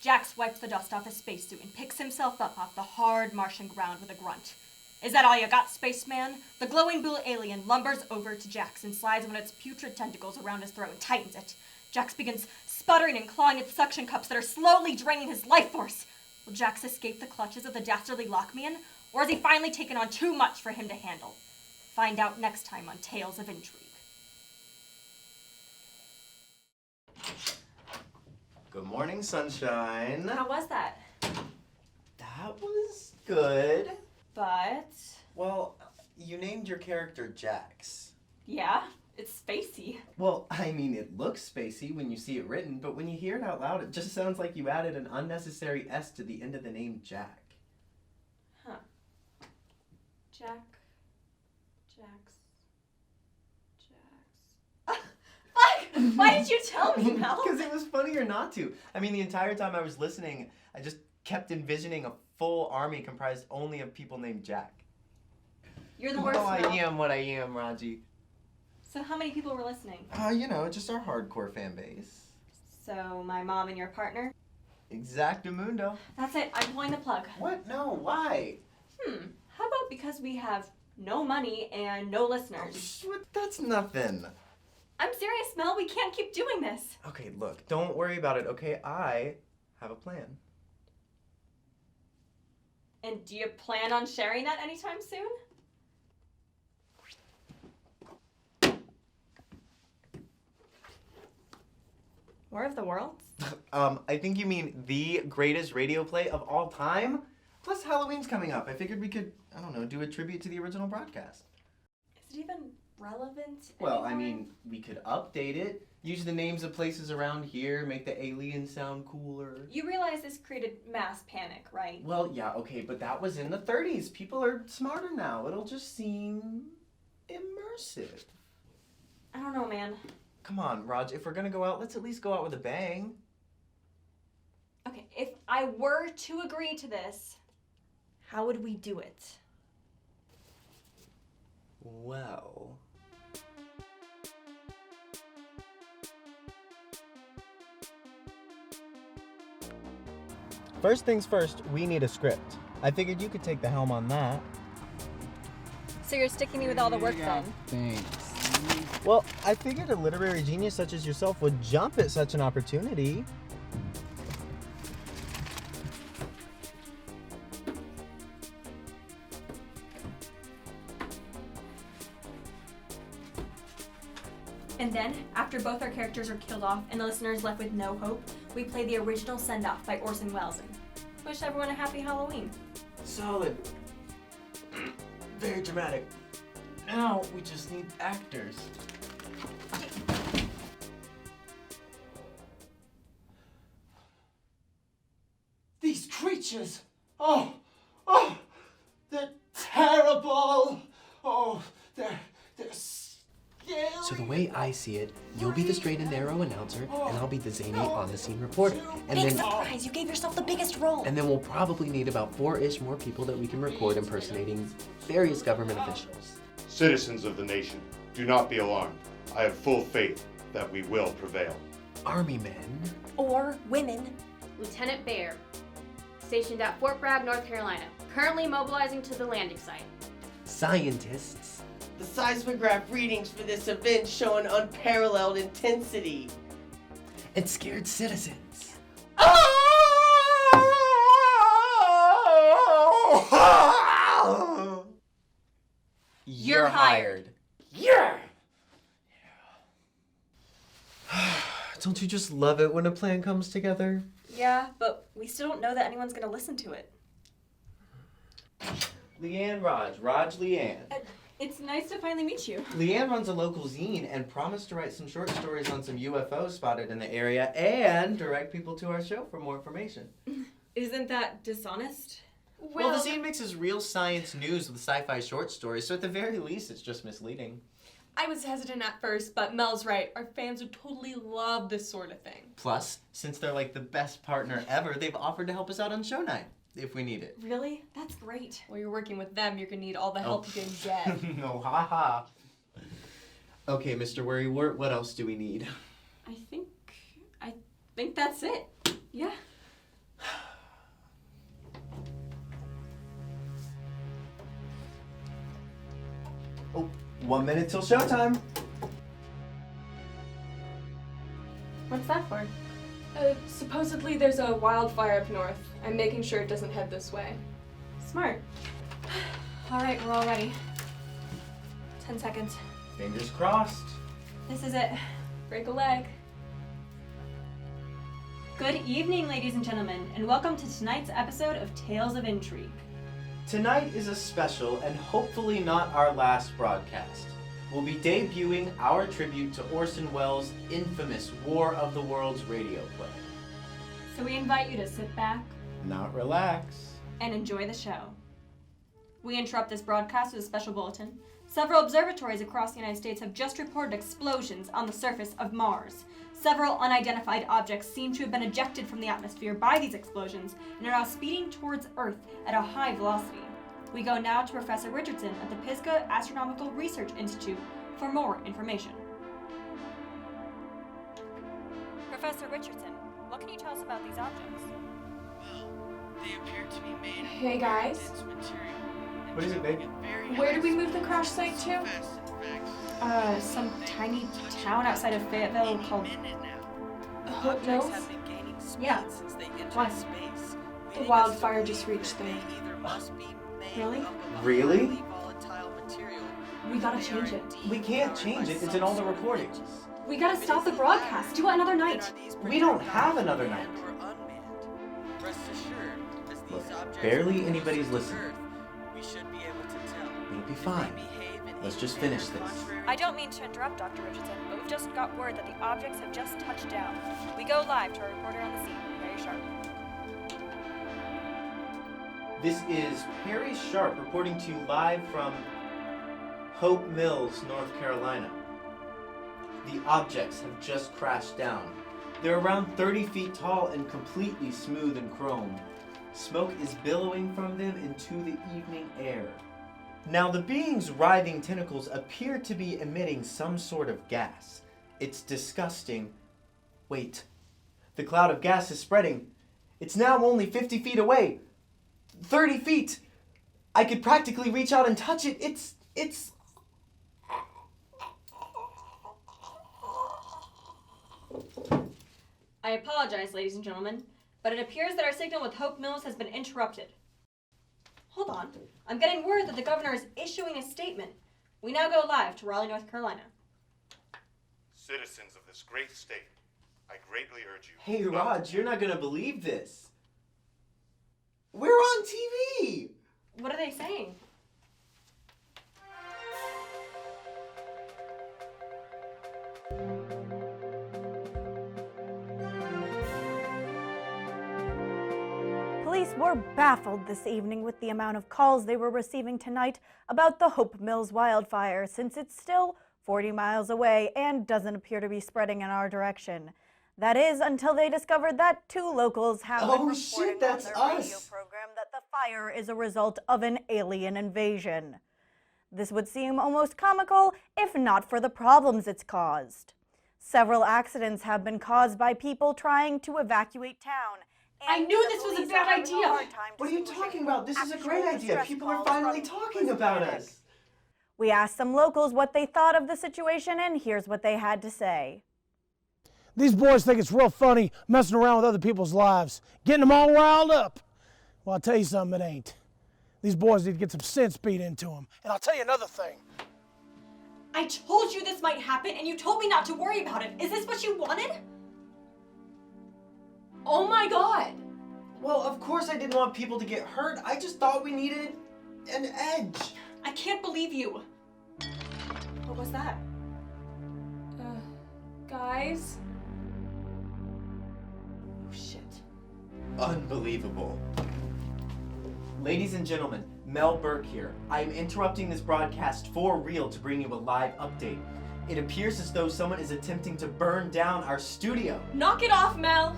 Jax wipes the dust off his spacesuit and picks himself up off the hard Martian ground with a grunt. Is that all you got, spaceman? The glowing blue alien lumbers over to Jax and slides one of its putrid tentacles around his throat and tightens it. Jax begins sputtering and clawing at the suction cups that are slowly draining his life force. Will Jax escape the clutches of the dastardly Lockman, or has he finally taken on too much for him to handle? Find out next time on Tales of Intrigue. Good morning, sunshine. How was that? That was good. But... Well, you named your character Jax. yeah, it's spacey. Well, I mean, it looks spacey when you see it written, but when you hear it out loud, it just sounds like you added an unnecessary S to the end of the name Jack. Huh. Jax. Fuck! Why did you tell me, Mel? Because it was funnier not to. I mean, the entire time I was listening, I just kept envisioning a full army comprised only of people named Jack. You're the worst, Oh, I Mel. am what I am, Raji. So how many people were listening? Just our hardcore fan base. So my mom and your partner? Exactamundo. That's it, I'm pulling the plug. What? No, why? How about because we have no money and no listeners? That's nothing. I'm serious, Mel, we can't keep doing this. Okay, look, don't worry about it, okay? I have a plan. And do you plan on sharing that anytime soon? War of the Worlds? I think you mean the greatest radio play of all time? Plus Halloween's coming up. I figured we could, do a tribute to the original broadcast. Is it even relevant Well, anymore? I mean, we could update it. Use the names of places around here, make the aliens sound cooler. You realize this created mass panic, right? Well, yeah, okay, but that was in the 30s. People are smarter now. It'll just seem immersive. I don't know, man. Come on, Raj, if we're gonna go out, let's at least go out with a bang. Okay, if I were to agree to this, how would we do it? Well... First things first, we need a script. I figured you could take the helm on that. So you're sticking me with all the work then? Thanks. Well, I figured a literary genius such as yourself would jump at such an opportunity. And then, after both our characters are killed off and the listeners left with no hope, we play the original Send-Off by Orson Welles and wish everyone a happy Halloween. Solid. Very dramatic. Now we just need actors. These creatures! Oh! They're terrible! Oh, they're scary! So the way I see it, you'll be the straight and narrow announcer, and I'll be the zany on-the-scene reporter. And Big then, surprise! You gave yourself the biggest role! and then we'll probably need about 4-ish more people that we can record impersonating various government officials. Citizens of the nation, do not be alarmed. I have full faith that we will prevail. Army men. Or women. Lieutenant Baer, stationed at Fort Bragg, North Carolina, currently mobilizing to the landing site. Scientists. The seismograph readings for this event show an unparalleled intensity. And scared citizens. You're hired. Yeah! Don't you just love it when a plan comes together? Yeah, but we still don't know that anyone's gonna listen to it. Leanne Raj Leanne. It's nice to finally meet you. Leanne runs a local zine and promised to write some short stories on some UFOs spotted in the area and direct people to our show for more information. Isn't that dishonest? Well, the zine mixes real science news with sci-fi short stories, so at the very least it's just misleading. I was hesitant at first, but Mel's right. Our fans would totally love this sort of thing. Plus, since they're like the best partner ever, they've offered to help us out on show night, if we need it. Really? That's great. While you're working with them, you're gonna need all the help you can get. No, haha. Okay, Mr. Worrywart, what else do we need? I think that's it. Yeah. Oh, 1 minute till showtime. What's that for? Supposedly there's a wildfire up north. I'm making sure it doesn't head this way. Smart. All right, we're all ready. 10 seconds. Fingers crossed. This is it. Break a leg. Good evening, ladies and gentlemen, and welcome to tonight's episode of Tales of Intrigue. Tonight is a special and hopefully not our last broadcast. We'll be debuting our tribute to Orson Welles' infamous War of the Worlds radio play. So we invite you to sit back Not relax. and enjoy the show. We interrupt this broadcast with a special bulletin. Several observatories across the United States have just reported explosions on the surface of Mars. Several unidentified objects seem to have been ejected from the atmosphere by these explosions and are now speeding towards Earth at a high velocity. We go now to Professor Richardson at the Pisgah Astronomical Research Institute for more information. Professor Richardson, what can you tell us about these objects? Well, they appear to be made of Hey, guys. dense material. and What is it, babe? travel at very Where high did we move the speeds. crash site So to? fast, in fact, Some tiny town outside of Fayetteville any called minute now. The Hope objects Mills? have been gaining speed Yeah. since they entered Why? space. The leading wildfire us to just believe reached that there. they either must be made Really? up of a Really? highly volatile material, We or gotta they change are it. indeed We can't powered change by it. It's some in all the sort of recordings. engine. We gotta If it stop is the the broadcast. Do it another then night. are these We don't projectiles have another night. manned or unmanned? Rest assured, as these Look, objects barely are anybody's closer to listening. Earth, we should be able to tell. It'll be If they fine. behave in Let's any just manner finish this. contrary I to don't mean to interrupt, Dr. Richardson, but we've just got word that the objects have just touched down. We go live to our reporter on the scene, Mary Sharp. This is Perry Sharp reporting to you live from Hope Mills, North Carolina. The objects have just crashed down. They're around 30 feet tall and completely smooth and chromed. Smoke is billowing from them into the evening air. Now, the beings' writhing tentacles appear to be emitting some sort of gas. It's disgusting. Wait. The cloud of gas is spreading. It's now only 50 feet away. 30 feet! I could practically reach out and touch it. It's... I apologize, ladies and gentlemen, but it appears that our signal with Hope Mills has been interrupted. Hold on. I'm getting word that the governor is issuing a statement. We now go live to Raleigh, North Carolina. Citizens of this great state, I greatly urge you. Hey, not Raj, you're not gonna believe this. We're on TV! What are they saying? Police were baffled this evening with the amount of calls they were receiving tonight about the Hope Mills wildfire, since it's still 40 miles away and doesn't appear to be spreading in our direction. That is, until they discovered that two locals have been Oh, reporting shit, that's on their radio us. program that the fire is a result of an alien invasion. This would seem almost comical if not for the problems it's caused. Several accidents have been caused by people trying to evacuate town. I and knew the this was a police bad are having a idea. hard time What are you distinguishing talking about? This is a actual great idea. distress People are calls finally from talking needless about panic. us. We asked some locals what they thought of the situation, and here's what they had to say. These boys think it's real funny messing around with other people's lives, getting them all riled up. Well, I'll tell you something, it ain't. These boys need to get some sense beat into them. And I'll tell you another thing. I told you this might happen, and you told me not to worry about it. Is this what you wanted? Oh my god! Well, of course I didn't want people to get hurt. I just thought we needed an edge. I can't believe you. What was that? Guys? Oh, shit. Unbelievable. Ladies and gentlemen, Mel Burke here. I am interrupting this broadcast for real to bring you a live update. It appears as though someone is attempting to burn down our studio. Knock it off, Mel!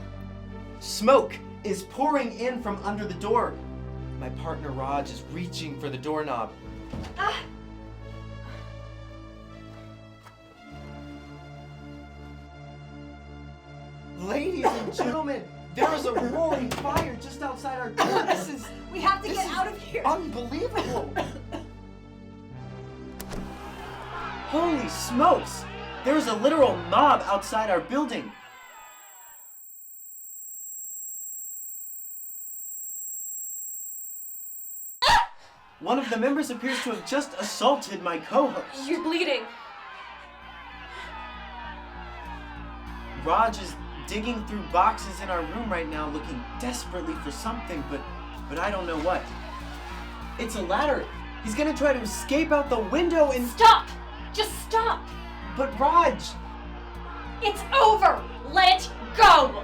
Smoke is pouring in from under the door. My partner Raj is reaching for the doorknob. Ah! Ladies and gentlemen, There is a roaring fire just outside our door. We have to get out of here. Unbelievable. Holy smokes! There is a literal mob outside our building. One of the members appears to have just assaulted my co-host. You're bleeding. Raj is digging through boxes in our room right now, looking desperately for something, but I don't know what. It's a ladder. He's gonna try to escape out the window and... Stop! Just stop! But Raj! It's over! Let it go!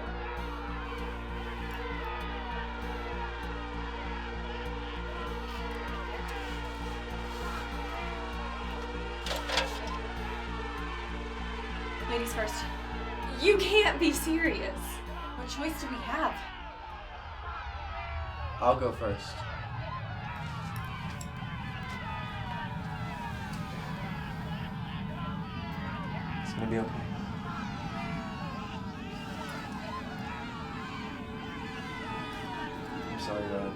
Ladies first. You can't be serious. What choice do we have? I'll go first. It's gonna be okay. I'm sorry, Raj.